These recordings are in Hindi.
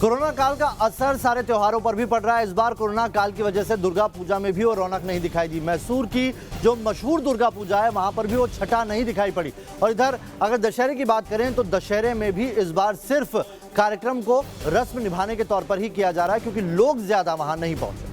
कोरोना काल का असर सारे त्योहारों पर भी पड़ रहा है। इस बार कोरोना काल की वजह से दुर्गा पूजा में भी वो रौनक नहीं दिखाई दी। मैसूर की जो मशहूर दुर्गा पूजा है वहां पर भी वो छटा नहीं दिखाई पड़ी। और इधर अगर दशहरे की बात करें तो दशहरे में भी इस बार सिर्फ कार्यक्रम को रस्म निभाने के तौर पर ही किया जा रहा है, क्योंकि लोग ज्यादा वहां नहीं पहुंचे।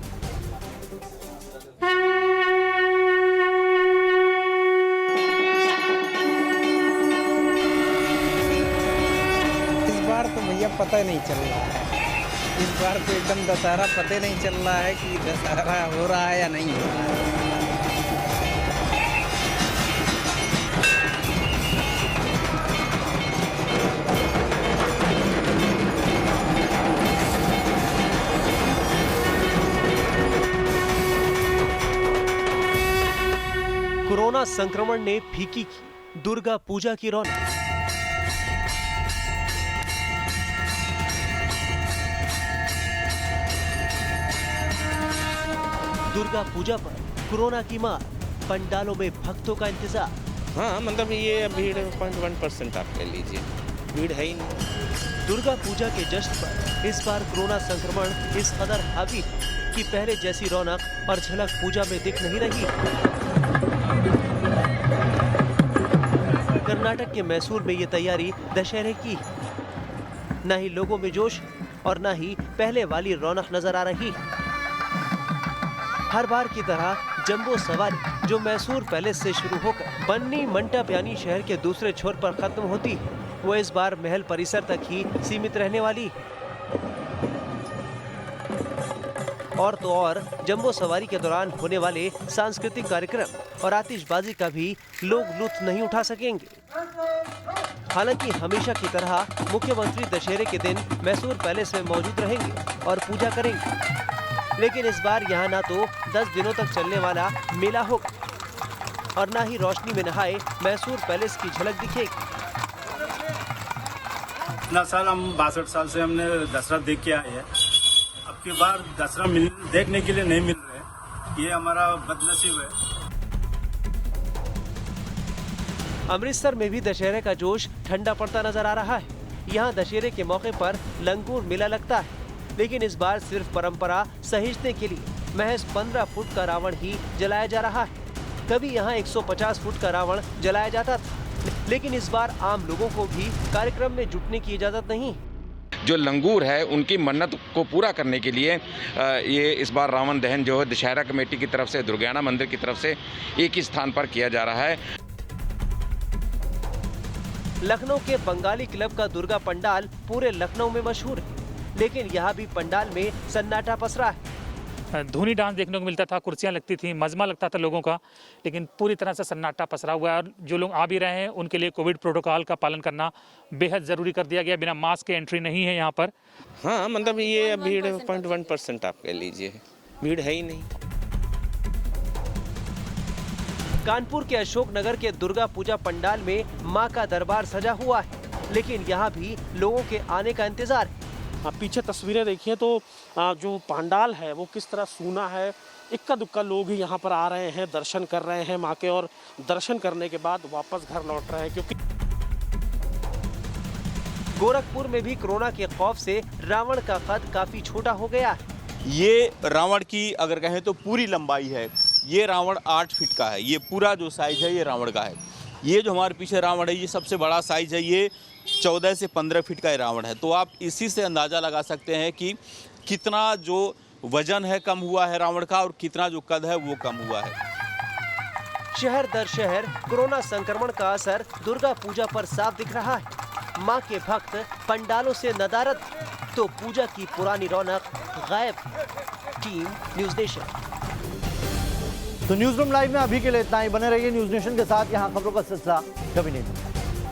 तो भैया पता नहीं चल रहा है। इस बार तो एकदम दशहरा पता नहीं चल रहा है कि दशहरा हो रहा है या नहीं हो रहा है। कोरोना संक्रमण ने फीकी की दुर्गा पूजा की रौनक। दुर्गा पूजा पर कोरोना की मार, पंडालों में भक्तों का इंतजार। हाँ, मतलब ये भीड़ 0.1% आप ले लीजिए, भीड़ है ही नहीं। दुर्गा पूजा के जश्न पर इस बार कोरोना संक्रमण इस कदर हावी कि पहले जैसी रौनक और झलक पूजा में दिख नहीं रही। कर्नाटक के मैसूर में ये तैयारी दशहरे की, न ही लोगों में जोश और न ही पहले वाली रौनक नजर आ रही। हर बार की तरह जंबो सवारी जो मैसूर पैलेस से शुरू होकर बन्नी मंटप यानी शहर के दूसरे छोर पर खत्म होती, वो इस बार महल परिसर तक ही सीमित रहने वाली। और तो और जंबो सवारी के दौरान होने वाले सांस्कृतिक कार्यक्रम और आतिशबाजी का भी लोग लुत्फ नहीं उठा सकेंगे। हालांकि हमेशा की तरह मुख्यमंत्री दशहरे के दिन मैसूर पैलेस में मौजूद रहेंगे और पूजा करेंगे, लेकिन इस बार यहाँ ना तो 10 दिनों तक चलने वाला मेला होगा और ना ही रोशनी में नहाए मैसूर पैलेस की झलक दिखेगी। इतना साल हम 62 साल से हमने दसरा देख के आए हैं। अब की बार दसरा देखने के लिए नहीं मिल रहे, ये हमारा बदनसीब है। अमृतसर में भी दशहरे का जोश ठंडा पड़ता नजर आ रहा है। यहाँ दशहरे के मौके पर लंगूर मेला लगता है, लेकिन इस बार सिर्फ परंपरा सहेजने के लिए महज 15 फुट का रावण ही जलाया जा रहा है। कभी यहाँ 150 फुट का रावण जलाया जाता था, लेकिन इस बार आम लोगों को भी कार्यक्रम में जुटने की इजाजत नहीं। जो लंगूर है उनकी मन्नत को पूरा करने के लिए ये इस बार रावण दहन जो है दशहरा कमेटी की तरफ से, दुर्गाना मंदिर की तरफ से एक ही स्थान पर किया जा रहा है। लखनऊ के बंगाली क्लब का दुर्गा पंडाल पूरे लखनऊ में मशहूर है, लेकिन यहाँ भी पंडाल में सन्नाटा पसरा है। धूनी डांस देखने को मिलता था, कुर्सियाँ लगती थी, मजमा लगता था लोगों का, लेकिन पूरी तरह से सन्नाटा पसरा हुआ है। और जो लोग आ भी रहे हैं उनके लिए कोविड प्रोटोकॉल का पालन करना बेहद ज़रूरी कर दिया गया। बिना मास्क के एंट्री नहीं है यहाँ पर। हाँ, मतलब ये भीड़ 0.1% आप ले लीजिए, भीड़ है ही नहीं। कानपुर के अशोक नगर के दुर्गा पूजा पंडाल में मां का दरबार सजा हुआ है, लेकिन यहाँ भी लोगों के आने का इंतजार है। पीछे तस्वीरें देखिए तो जो पंडाल है वो किस तरह सूना है। इक्का दुक्का लोग ही यहाँ पर आ रहे हैं, दर्शन कर रहे हैं माँ के, और दर्शन करने के बाद वापस घर लौट रहे हैं। क्योंकि गोरखपुर में भी कोरोना के खौफ से रावण का कद काफी छोटा हो गया है। ये रावण की अगर कहें तो पूरी लंबाई है। ये रावण 8 फीट का है। ये पूरा जो साइज है ये रावण का है। ये जो हमारे पीछे रावण है ये सबसे बड़ा साइज है। ये 14 से 15 फीट का रावण है। तो आप इसी से अंदाज़ा लगा सकते हैं कि कितना जो वजन है कम हुआ है रावण का, और कितना जो कद है वो कम हुआ है। शहर दर शहर कोरोना संक्रमण का असर दुर्गा पूजा पर साफ दिख रहा है। मां के भक्त पंडालों से नदारद, तो पूजा की पुरानी रौनक गायब। Team news nation. तो न्यूज रूम लाइव में अभी के लिए इतना ही। बने रहिए न्यूज नेशन के साथ। यहाँ खबरों का सिलसिला कभी नहीं।